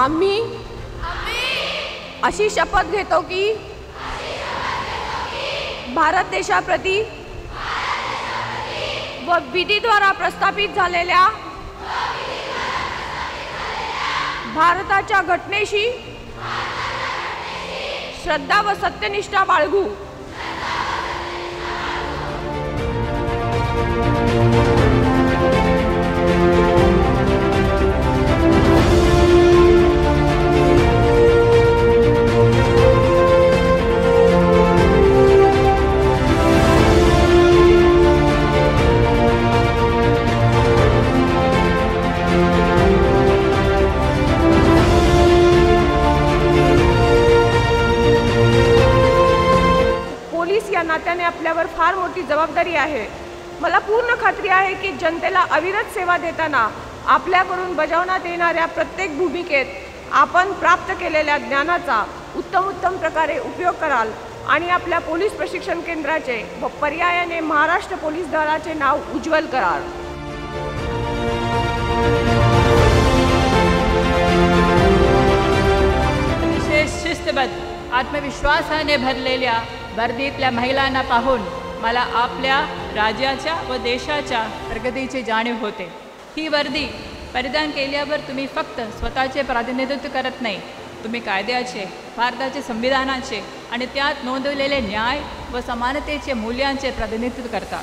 आम्ही अशी शपथ घेतो की भारत देशाप्रती व विधीद्वारा प्रस्थापित झालेल्या भारताच्या घटनेशी श्रद्धा व सत्यनिष्ठा बाळगू। पोलीस या नात्याने आपल्यावर फार मोठी जबाबदारी आहे। मला पूर्ण खात्री आहे की जनतेला अविरत सेवा देताना आपल्याकडून बजावण्यात येणाऱ्या प्रत्येक भूमिकेत आपण प्राप्त केलेल्या ज्ञानाचा उत्तम प्रकारे उपयोग कराल आणि आपल्या पोलीस प्रशिक्षण केंद्राचे व पर्यायाने महाराष्ट्र पोलीस दलाचे नाव उज्ज्वल कराल। विशेष शिस्तबद्ध आत्मविश्वासाने भरलेल्या वर्दीतल्या महिलांना पाहून मला आपल्या राज्याच्या व देशाच्या प्रगतीची जाणीव होते। ही वर्दी परिधान केल्यावर तुम्ही फक्त स्वतःचे प्रतिनिधित्व करत नाही, तुम्ही कायद्याचे, भारताचे संविधानाचे आणि त्यात नोंदवलेले न्याय व समानतेचे मूल्यांचे प्रतिनिधित्व करता।